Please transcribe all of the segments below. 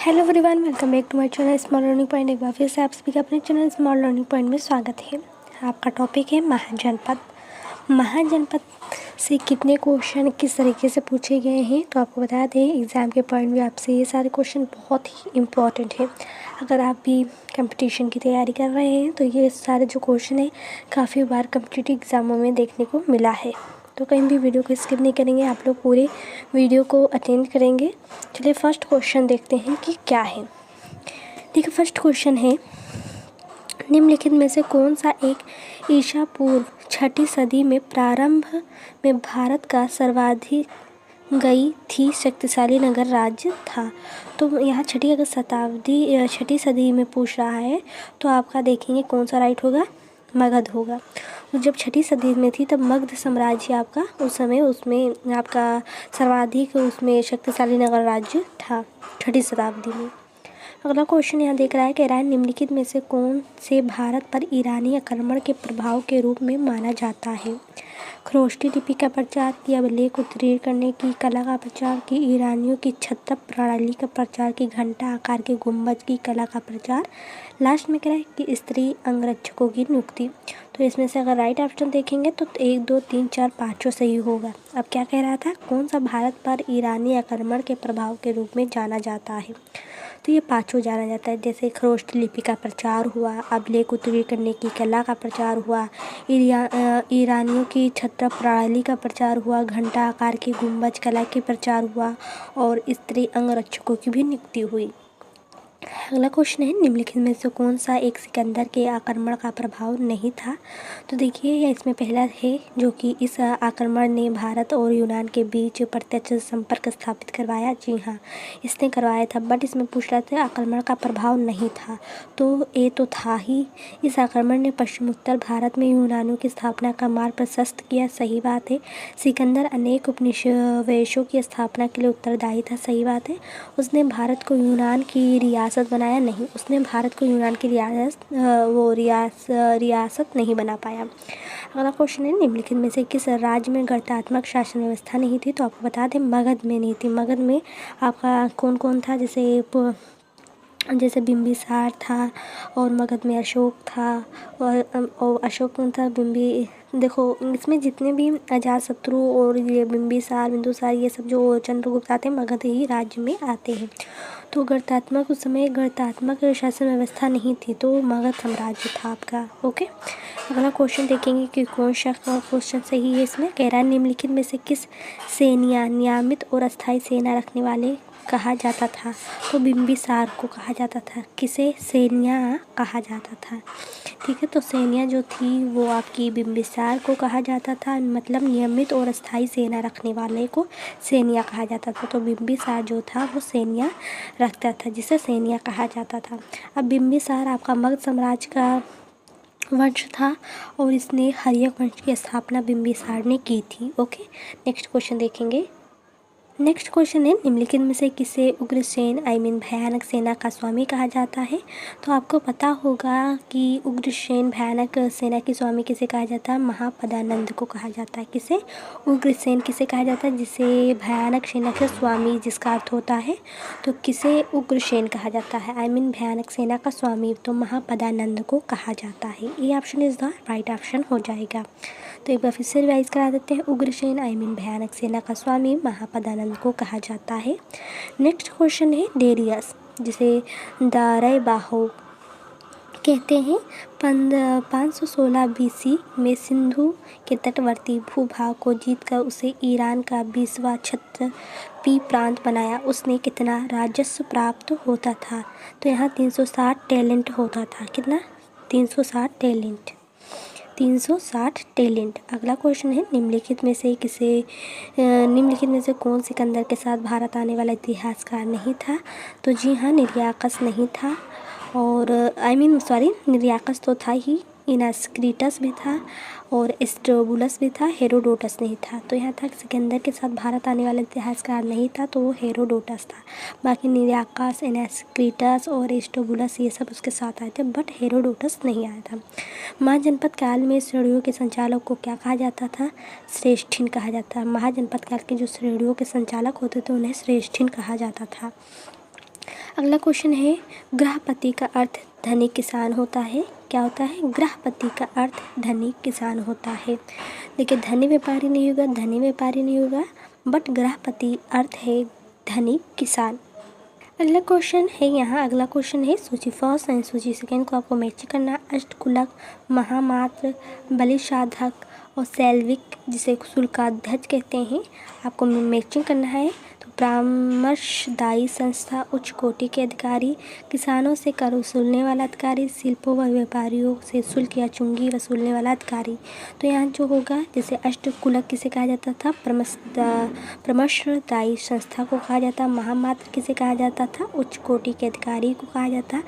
Hello everyone, welcome back to my channel small learning point. एक बार फिर से आप सभी का अपने चैनल स्मॉल लर्निंग पॉइंट में स्वागत है। आपका टॉपिक है महाजनपद। महाजनपद से कितने क्वेश्चन किस तरीके से पूछे गए हैं तो आपको बता दें, एग्ज़ाम के पॉइंट में आपसे ये सारे क्वेश्चन बहुत ही इम्पॉर्टेंट है। अगर आप भी कंपटीशन की तैयारी कर रहे हैं तो ये सारे जो क्वेश्चन है काफ़ी बार कॉम्पिटिटिव एग्ज़ामों में देखने को मिला है। तो कहीं भी वीडियो को स्किप नहीं करेंगे, आप लोग पूरे वीडियो को अटेंड करेंगे। चलिए फर्स्ट क्वेश्चन देखते हैं कि क्या है। देखिए फर्स्ट क्वेश्चन है, निम्नलिखित में से कौन सा एक ईसा पूर्व 6ठी सदी में प्रारंभ में भारत का सर्वाधिक गई थी शक्तिशाली नगर राज्य था। तो यहाँ 6ठी सदी में पूछ रहा है, तो आपका देखेंगे कौन सा राइट होगा, मगध होगा। तो जब 6ठी सदी में थी तब मगध साम्राज्य आपका उस समय उसमें आपका सर्वाधिक उसमें शक्तिशाली नगर राज्य था 6ठी शताब्दी में। अगला क्वेश्चन यहाँ देख रहा है कि निम्नलिखित में से कौन से भारत पर ईरानी आक्रमण के प्रभाव के रूप में माना जाता है। खरोष्टी लिपि का प्रचार, की अभिलेख उत्तीर्ण करने की कला का प्रचार, की ईरानियों की छत्र प्रणाली का प्रचार, की घंटा आकार के गुंबज की कला का प्रचार, लास्ट में कह रहा है कि स्त्री अंगरक्षकों की नियुक्ति। तो इसमें से अगर राइट ऑप्शन देखेंगे तो 1, 2, 3, 4, 5 सही होगा। अब क्या कह रहा था, कौन सा भारत पर ईरानी आक्रमण के प्रभाव के रूप में जाना जाता है। तो ये 5 जाना जाता है, जैसे खरोष्टी लिपि का प्रचार हुआ, अभिलेख उत्तीर्ण करने की कला का प्रचार हुआ, ईरानियों की छत्र प्रणाली का प्रचार हुआ, घंटा आकार की गुंबज कला के प्रचार हुआ और स्त्री अंगरक्षकों की भी नियुक्ति हुई। अगला क्वेश्चन है, निम्नलिखित में से कौन सा एक सिकंदर के आक्रमण का प्रभाव नहीं था। तो देखिए यह इसमें पहला है जो कि इस आक्रमण ने भारत और यूनान के बीच प्रत्यक्ष संपर्क स्थापित करवाया। जी हाँ, इसने करवाया था, बट इसमें पूछ रहा था आक्रमण का प्रभाव नहीं था, तो ये तो था ही। इस आक्रमण ने पश्चिमोत्तर भारत में यूनानियों की स्थापना का मार्ग प्रशस्त किया। सही बात है। सिकंदर अनेक उपनिवेशों की स्थापना के लिए उत्तरदायी था। सही बात है। उसने भारत को यूनान की रियासत बनाया नहीं, उसने भारत को यूनान की रियासत नहीं बना पाया। अगला क्वेश्चन है, निम्नलिखित में से किस राज्य में गणतांत्रिक शासन व्यवस्था नहीं थी। तो आपको बता दें मगध में नहीं थी। मगध में आपका कौन कौन था, जैसे बिंबिसार था और मगध में अशोक था और अशोक कौन था, देखो इसमें जितने भी अजातशत्रु और ये बिंदुसार ये सब जो चंद्रगुप्त आते हैं मगध ही राज्य में आते हैं। तो उस समय गणतांत्रिक शासन व्यवस्था नहीं थी, तो मगध साम्राज्य था आपका। ओके, अगला क्वेश्चन देखेंगे कि कौन सा क्वेश्चन सही है। इसमें कह रहा है, निम्नलिखित में से किस सेना नियमित और अस्थायी सेना रखने वाले कहा जाता था। तो बिंबिसार को कहा जाता था। किसे सैन्या कहा जाता था। ठीक है, तो सैन्या जो थी वो आपकी बिंबिसार को कहा जाता था, मतलब नियमित और अस्थायी सेना रखने वाले को सैन्या कहा जाता था। तो बिंबिसार जो था वो सैन्या रखता था, जिसे सैन्या कहा जाता था। अब बिंबिसार आपका मगध साम्राज्य का वंश था और इसने हर्यक वंश की स्थापना बिंबिसार ने की थी। ओके, नेक्स्ट क्वेश्चन देखेंगे। नेक्स्ट क्वेश्चन है, निम्नलिखित में से किसे उग्रसेन भयानक सेना का स्वामी कहा जाता है। तो आपको पता होगा कि उग्रसेन भयानक सेना के स्वामी किसे कहा जाता है, महापदानंद को कहा जाता है। किसे, उग्रसेन किसे कहा जाता है, जिसे भयानक सेना के स्वामी जिसका अर्थ होता है, तो किसे उग्रसेन कहा जाता है, भयानक सेना का स्वामी तो महापदानंद को कहा जाता है। ये option is the right option हो जाएगा। तो एक बार फिर से रिवाइज करा देते हैं, उग्रसेन भयानक सेना का स्वामी महापदानंद को कहा जाता है। नेक्स्ट क्वेश्चन है, डेरियस जिसे दारय बाहो कहते हैं 516 BC में सिंधु के तटवर्ती भूभाग को जीतकर उसे ईरान का 20वां क्षत्रपी प्रांत बनाया। उसने कितना राजस्व प्राप्त होता था। तो यहाँ 360 टैलेंट होता था। कितना, 360 टैलेंट। अगला क्वेश्चन है, निम्नलिखित में से कौन सिकंदर के साथ भारत आने वाला इतिहासकार नहीं था। तो जी हाँ, निर्याकस नहीं था और निर्याकस तो था ही, इनास्क्रीटस भी था और स्ट्रोबुलस भी था, हेरोडोटस नहीं था। तो यहाँ तक सिकंदर के साथ भारत आने वाला इतिहासकार नहीं था, तो वो हेरोडोटस था। बाकी निर्याकस, इनास्क्रीटस और स्ट्रोबुलस ये सब उसके साथ आए थे, बट हेरोडोटस नहीं आया था। महाजनपद काल में श्रेणियों के संचालक को क्या कहा जाता था, श्रेष्ठिन कहा जाता है। महाजनपद काल के जो श्रेणियों के संचालक होते थे उन्हें श्रेष्ठिन कहा जाता था। अगला क्वेश्चन है, गृहपति का अर्थ धनी किसान होता है। क्या होता है? गृहपति का अर्थ धनी किसान होता है। देखिए, धनी व्यापारी नहीं होगा, धनी व्यापारी नहीं होगा, बट गृहपति अर्थ है धनी किसान। अगला क्वेश्चन है यहाँ, अगला क्वेश्चन है सूची फर्स्ट एंड सूची सेकेंड को आपको मैच करना। अष्टकुलक, महामात्र, बलिसाधक और शैल्विक, जिसे शुल्काध्यक्ष कहते हैं, आपको मैचिंग करना है। तो परामर्शदायी संस्था, उच्च कोटि के अधिकारी, किसानों से कर वसूलने वाला अधिकारी, शिल्पों व व्यापारियों से शुल्क या चुंगी वसूलने वाला अधिकारी। तो यहाँ जो होगा, जैसे अष्टकुलक किसे कहा जाता था? परामर्शदायी संस्था को कहा जाता। महामात्र किसे कहा जाता था? उच्च कोटि के अधिकारी को कहा जाता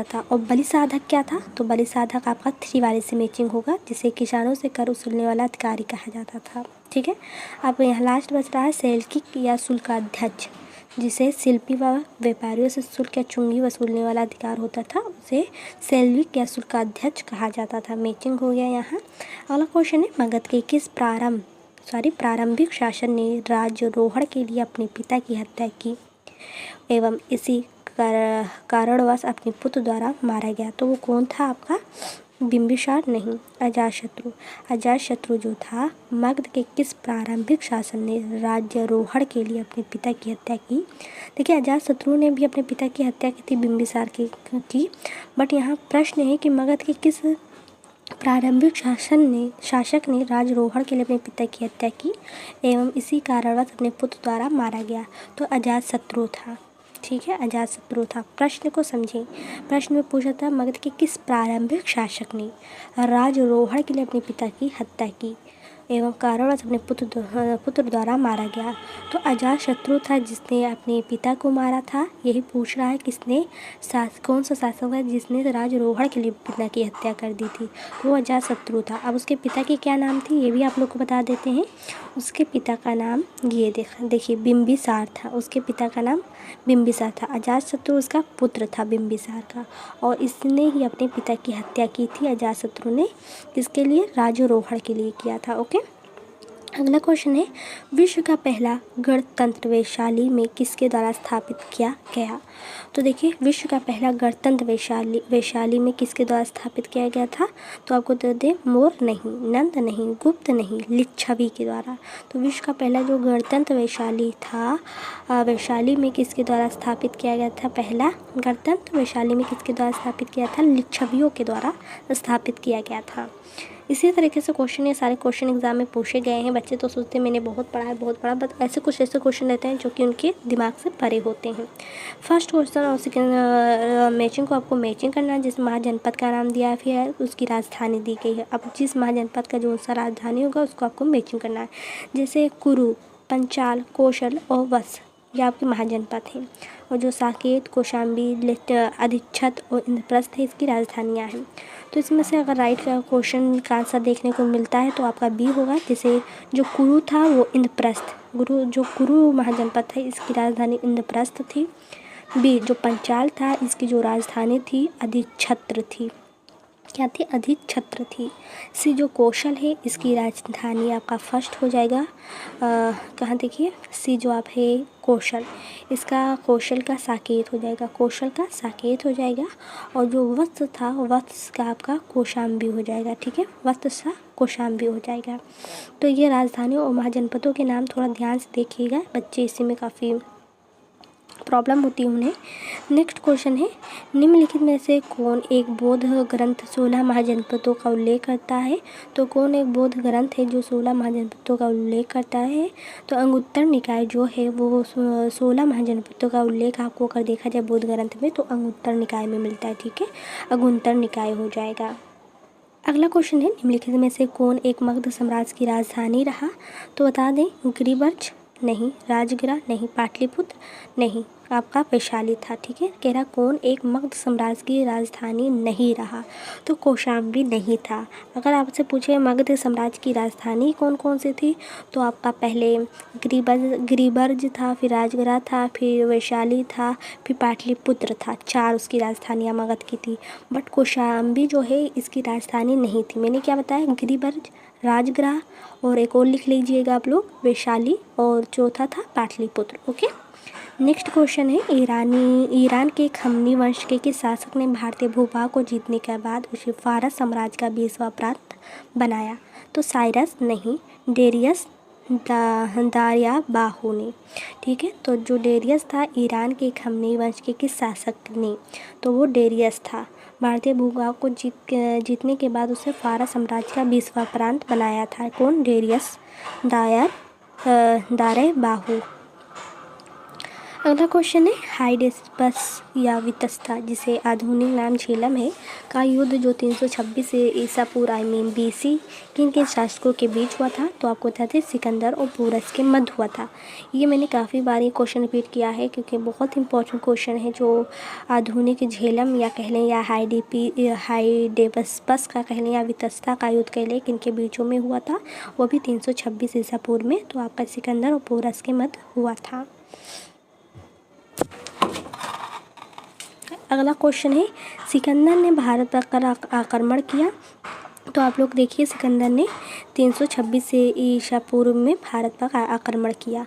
था। और बलिसाधक क्या था? तो बलिसाधक आपका 3 वाले से मैचिंग होगा, जिसे किसानों से कर वसूलने वाला अधिकारी कहा जाता था। ठीक है, अब यहाँ लास्ट बच रहा है शैल्किक या शुल्काध्यक्ष, जिसे शिल्पी व व्यापारियों से शुल्क या चुंगी वसूलने वाला अधिकार होता था, उसे शैल्विक या शुल्काध्यक्ष कहा जाता था। मैचिंग हो गया यहाँ। अगला क्वेश्चन है, मगध के किस प्रारंभिक शासन ने राज्यारोहण के लिए अपने पिता की हत्या की एवं इसी कारणवश अपने पुत्र द्वारा मारा गया? तो वो कौन था आपका? बिंबिसार नहीं, अजातशत्रु जो था। मगध के किस प्रारंभिक शासन ने राज्यारोहण के लिए अपने पिता की हत्या की? देखिए, अजातशत्रु ने भी अपने पिता की हत्या की थी बिंबिसार की, बट यहाँ प्रश्न है कि मगध के किस प्रारंभिक शासक ने राज्यारोहण के लिए अपने पिता की हत्या की एवं इसी कारणवश अपने पुत्र द्वारा मारा गया? तो अजातशत्रु था। ठीक है, अजातशत्रु था। प्रश्न को समझें। प्रश्न में पूछा था, मगध के किस प्रारंभिक शासक ने राज्यारोहण के लिए अपने पिता की हत्या की एवं कारणवश अपने पुत्र द्वारा मारा गया? तो अजातशत्रु था, जिसने अपने पिता को मारा था। यही पूछ रहा है किसने, कौन सा शासक है जिसने राज्यारोहण के लिए पिता की हत्या कर दी थी? तो वो अजातशत्रु था। अब उसके पिता की क्या नाम थी, ये भी आप लोग को बता देते हैं। उसके पिता का नाम ये देखिए बिंबिसार था। उसके पिता का नाम बिंबिसार था। अजातशत्रु उसका पुत्र था बिंबिसार का, और इसने ही अपने पिता की हत्या की थी। अजातशत्रु ने किसके लिए? राज्यारोहण के लिए किया था। ओके, अगला क्वेश्चन है, विश्व का पहला गणतंत्र वैशाली में किसके द्वारा स्थापित किया गया? तो देखिए, विश्व का पहला गणतंत्र वैशाली में किसके द्वारा स्थापित किया गया था? तो आपको दे दे, मोर नहीं, नंद नहीं, गुप्त नहीं, लिच्छवी के द्वारा। तो विश्व का पहला जो गणतंत्र वैशाली था, वैशाली में किसके द्वारा स्थापित किया गया था? पहला गणतंत्र वैशाली में किसके द्वारा स्थापित किया था? लिच्छवियों के द्वारा स्थापित किया गया था। इसी तरीके से क्वेश्चन, ये सारे क्वेश्चन एग्जाम में पूछे गए हैं। बच्चे तो सोचते हैं मैंने बहुत पढ़ा, बट ऐसे क्वेश्चन रहते हैं जो कि उनके दिमाग से परे होते हैं। फर्स्ट क्वेश्चन और सेकेंड मैचिंग को आपको मैचिंग करना है। जिस महाजनपद का नाम दिया है उसकी राजधानी दी गई है। अब जिस महाजनपद का जो सा राजधानी होगा उसको आपको मैचिंग करना है। जैसे कुरु, पंचाल, कौशल और वत्स, ये आपके महाजनपद हैं। और जो साकेत, कौशाम्बी, अधिच्छत और इंद्रप्रस्थ है, इसकी राजधानियाँ हैं। तो इसमें से अगर राइट का क्वेश्चन का आंसर देखने को मिलता है तो आपका बी होगा। जैसे जो कुरु था वो इंद्रप्रस्थ, जो कुरु महाजनपद था इसकी राजधानी इंद्रप्रस्थ थी। बी, जो पंचाल था इसकी जो राजधानी थी अधिच्छत्र थी। क्या थी? अधिच्छत्र थी। सी, जो कौशल है इसकी राजधानी आपका फर्स्ट हो जाएगा कहाँ, देखिए सी जो आप है कौशल, इसका कौशल का साकेत हो जाएगा, कौशल का साकेत हो जाएगा। और जो वत्स था, वत्स का आपका कौशाम्बी हो जाएगा। ठीक है, वत्स का कौशाम्बी हो जाएगा। तो ये राजधानियों और महाजनपदों के नाम थोड़ा ध्यान से देखिएगा, बच्चे इसी में काफ़ी प्रॉब्लम होती है उन्हें। नेक्स्ट क्वेश्चन है, निम्नलिखित में से कौन एक बौद्ध ग्रंथ 16 महाजनपदों का उल्लेख करता है? तो कौन एक बौद्ध ग्रंथ है जो 16 महाजनपदों का उल्लेख करता है? तो अंगुत्तर निकाय जो है वो 16 महाजनपदों का उल्लेख आपको अगर देखा जाए बौद्ध ग्रंथ में तो अंगुत्तर निकाय में मिलता है। ठीक है, अंगुत्तर निकाय हो जाएगा। अगला क्वेश्चन है, निम्नलिखित में से कौन एक मगध साम्राज्य की राजधानी रहा? तो बता दें, गिरिवर्ज नहीं, राजगिरा नहीं, पाटलिपुत्र नहीं, आपका वैशाली था। ठीक है, कह रहा कौन एक मगध साम्राज्य की राजधानी नहीं रहा? तो कौशाम्बी नहीं था। अगर आपसे पूछे मगध साम्राज्य की राजधानी कौन कौन सी थी, तो आपका पहले गिरिवर्ज था, फिर राजगिरा था, फिर वैशाली था, फिर पाटलिपुत्र था। 4 उसकी राजधानियाँ मगध की थी। बट कौशाम्बी जो है इसकी राजधानी नहीं थी। मैंने क्या बताया, गिरिवर्ज, राजगृह, और एक और लिख लीजिएगा आप लोग, वैशाली, और चौथा था पाटलिपुत्र। ओके। नेक्स्ट क्वेश्चन है, ईरान के खमनी वंश के किस शासक ने भारतीय भूभाग को जीतने के बाद उसे फारस साम्राज्य का 20वां प्रांत बनाया? तो साइरस नहीं, डेरियस दारियाबाहु ने। ठीक है, तो जो डेरियस था ईरान के खमनी वंश के किस शासक ने, तो वो डेरियस था। भारतीय भूभाग को जीतने के बाद उसे फारस साम्राज्य का 20वां प्रांत बनाया था। कौन? डेरियस दारियाबाहु। अगला क्वेश्चन है, हाइडेस्पस या वितस्ता, जिसे आधुनिक नाम झेलम है, का युद्ध जो 326 ईसा पूर्व BC किन के शासकों के बीच हुआ था? तो आपको बताते सिकंदर और पोरस के मध्य हुआ था। ये मैंने काफ़ी बार ये क्वेश्चन रिपीट किया है क्योंकि बहुत इंपॉर्टेंट क्वेश्चन है। जो आधुनिक झेलम या कह लें या हाइडेस्पस का कह लें या वितस्ता का युद्ध कह लें, किन के बीचों में हुआ था? वो भी 326 ईसा पूर्व में। तो आपका सिकंदर और पोरस के मध्य हुआ था। अगला क्वेश्चन है, सिकंदर ने भारत पर आक्रमण किया? तो आप लोग देखिए, सिकंदर ने 326 ईसा पूर्व में भारत पर आक्रमण किया।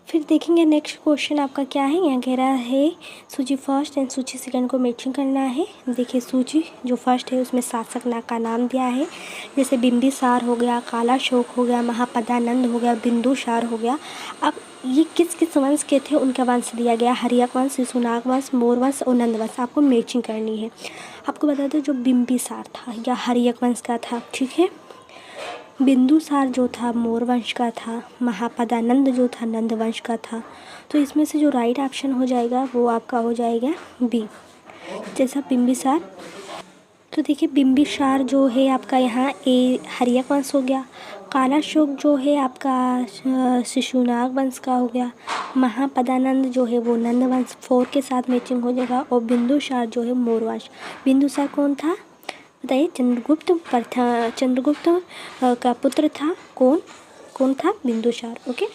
फिर देखेंगे नेक्स्ट क्वेश्चन आपका क्या है। यहाँ कह रहा है सूची फर्स्ट एंड सूची सेकंड को मैचिंग करना है। देखिए, सूची जो फर्स्ट है उसमें शासक का नाम दिया है, जैसे बिंबिसार हो गया, कालाशोक हो गया, महापदानंद हो गया, बिंदुसार हो गया। अब ये किस किस वंश के थे उनका वंश दिया गया, हर्यक वंश, शिशुनाग वंश, मोर वंश और नंद वंश। आपको मैचिंग करनी है। आपको बता दें जो बिंबिसार था या हर्यक वंश का था, ठीक है। बिंदुसार जो था मोर वंश का था, महापदानंद जो था नंद वंश का था। तो इसमें से जो राइट ऑप्शन हो जाएगा वो आपका हो जाएगा बी, जैसा बिंबिसार। तो देखिए, बिंबिसार जो है आपका यहाँ ए हर्यक वंश हो गया, कालाशोक जो है आपका शिशुनाग वंश का हो गया, महापदानंद जो है वो नंद वंश 4 के साथ मैचिंग हो जाएगा, और बिंदुसार जो है मोर वंश। बिंदुसार कौन था बताइए? चंद्रगुप्त का पुत्र था। कौन था? बिंदुसार। ओके।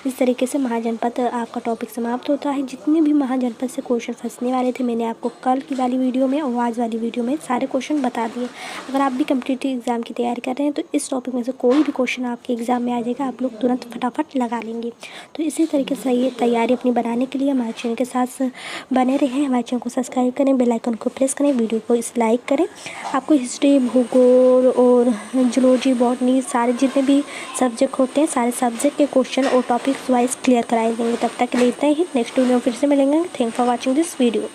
इस तरीके से महाजनपद आपका टॉपिक समाप्त होता है। जितने भी महाजनपद से क्वेश्चन फंसने वाले थे मैंने आपको कल की वाली वीडियो में और आज वाली वीडियो में सारे क्वेश्चन बता दिए। अगर आप भी कॉम्पिटिटिव एग्जाम की तैयारी कर रहे हैं तो इस टॉपिक में से कोई भी क्वेश्चन आपके एग्जाम में आ जाएगा, आप लोग तुरंत फटाफट लगा लेंगे। तो इसी तरीके से ये तैयारी अपनी बनाने के लिए हमारे चैनल के साथ बने रहें। हमारे चैनल को सब्सक्राइब करें, बेल आइकन को प्रेस करें, वीडियो को लाइक करें। आपको हिस्ट्री, भूगोल और जूलॉजी, बॉटनी सारे जितने भी सब्जेक्ट होते हैं सारे सब्जेक्ट के क्वेश्चन और टॉपिक्स वाइज क्लियर कराए देंगे। तब तक के लिए इतना ही। नेक्स्ट वीडियो में फिर से मिलेंगे। Thank for watching this video.